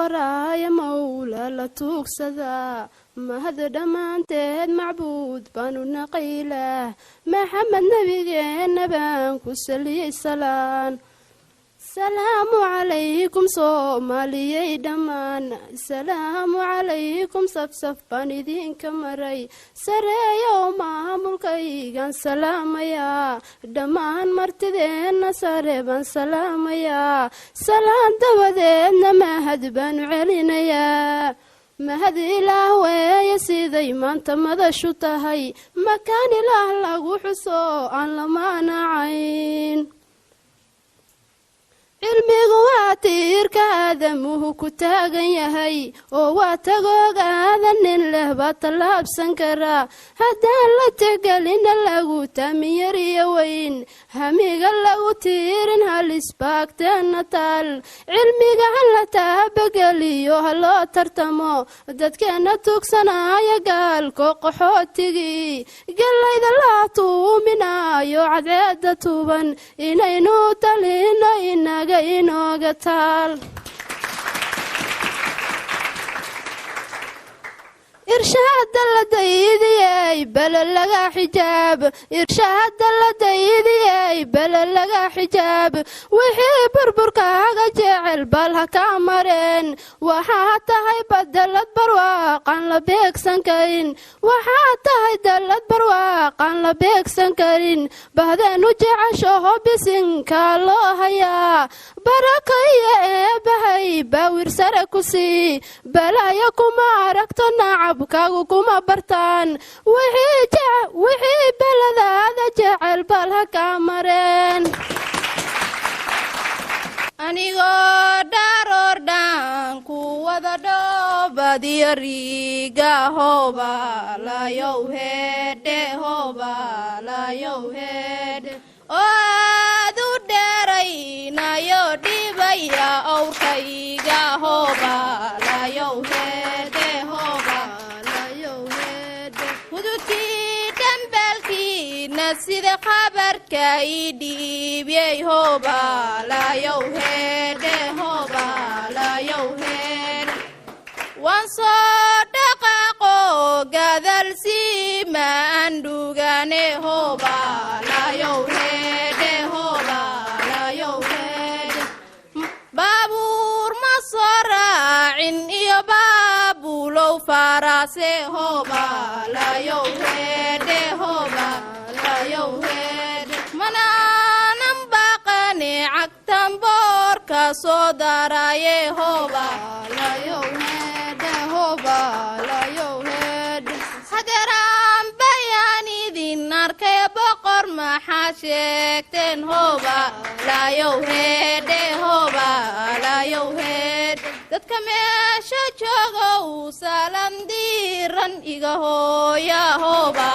qoraaya mawla la tuugsada mahad dhammaanteed macbuud baanu naqaylah maxamed nabigeena baan ku saliyey salaan salaamu calaykum soomaaliyey dhammaan salaamu calaykum safsaf baan idinka maray sareeyow maamulkaygaan salaamayaa dhammaan martideenna sare baan salaamayaa salaan dabadeedna mahad baanu celinayaa mahad ilaah weeye siday maanta madashu tahay makaan ilaah lagu xuso aan la maanacayn cilmigu waa tiirka aadamuhu ku taagan yahay oo waa tagoogaada nin leh baa tallaabsan karaa haddaan la tegelina lagu taamin yariyo weyn hamiga lagu tiirin halisbaagteena taal cilmiga hala taabageliyo ha loo tartamo dadkeena tuugsanaya gaalko qaxootigii gallayda la tuuminayo cadceeda tuuban inaynu talino inaga inooga taal irshaada la daydiyey bala laga xijaab irshaada la daydiyey bala laga xijaab wixii burburkaaga jecel bal ha ka mareen waxaa tahay badalad barwaaqan la beegsan karin waxaa tahay dalad barwaaqan la beegsan karin bahdeenu jeceshaho bisinkaa loo hayaa barakaya eebahay baawir sare ku sii balaya kuma aragto nacabkaagu kuma bartaan wixii beladaada jecel bal ha ka mareen anigoo dharoordhaan ku wada dhoobadiyo riiga hooba layow heedhe hooba layow heedhe oo aad u dheeraynayo dhibaya owrkayga hooba layow heedhe hooba layow heedhe hududkii dhambalkiina sida khabarka ii dhiibyey hooba layow heedhe hooba layow heedhe waan soo dhaqaaqo gadal siima aan dhugane hooba layow heedhe hooba layow heedhe baabuur ma soo raacin iyo baabulow faraase hooba layow heedhe hooba layow heedhe manaanan baaqane cagtan boorka soo daraye hooba layow heedhe hooba layow heedhe hadeeraan bayaan idin arkay boqor maxaa sheegteen hooba layow heedhe hooba layow heedhe dadka meesha joogow salam diiran iga hooya hooba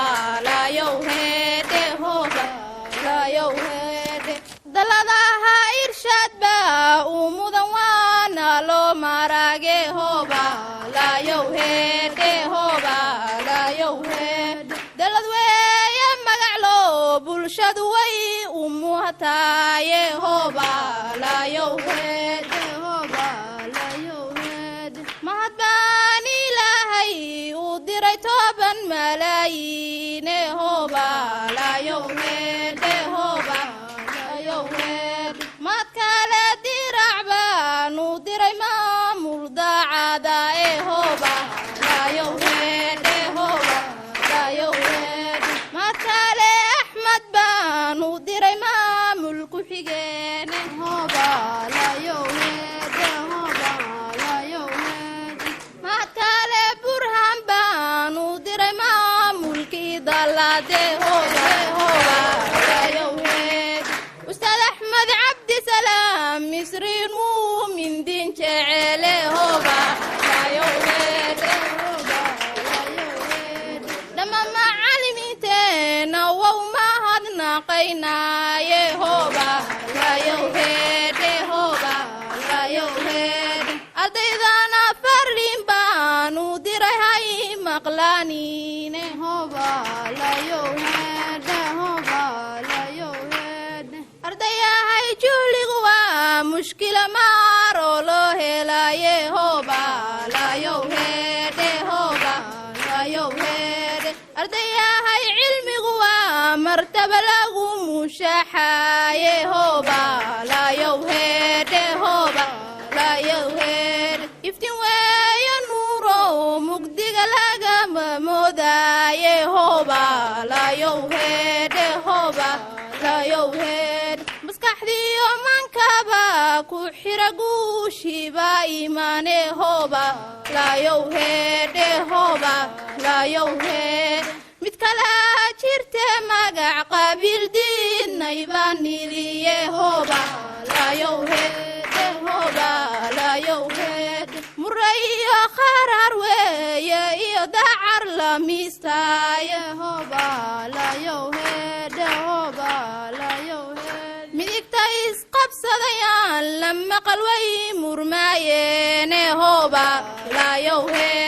layow heedhe hooba layow heedhe daladaha irshaad baa uu mudan waana loo marage hooba layow heedhe hooba layow heedhe dalad weeye magaclo bulshadu way u muhataaye hooba layow heedhe hooba layow heedhe mahad baan ilaahay u diray 10 malaayiine hooba layow heedhe hooba layow heedhe mahad kale dirac baan u diray maamul daacada ee hooba layow heedhe hooba layow heedhe mahad kale axmed baan u diray maamul ku-xigeene hooba layow heedhe hooba layow heedhe mahad kale burhaan baan u diray maamulkii dalaade hooba hooba layow heedhe ustaad axmed cabdi salaam misriin muumin din jecele hooba layow heedhe hooba layow heedhe dhamma macallimiinteena wow mahadnaqaynaaye hooba layow heedhe hooba layow heedhe ardaydana farriin baan u diray hay maqlaaniine hooba layow heedhe hooba layow heedhe ardayahay juhligu waa mushkila maaroo loo helaye hooba ardaya hay cilmigu waa martaba lagu mushaaxaye hooba la yowheedhe hooba la yowheedhe iftiin weeyo nuuro mugdiga lagama moodaye hooba la yowheedhe hooba la yowheedhe maskaxdiyo mankaba ku xira guushiba iimaane hooba la yowheedhe hooba la yowheedhe mid kala jirte magac qabiil diidnay baan niriye hooba la yowheedhe hooba la yowheedhe murayo qarar weeye iyo dacar la miistaaye hooba la yowheedhe hooba la yowheedhe midigta isqabsadayaan la maqal way murmaayeene hooba la yowheedhe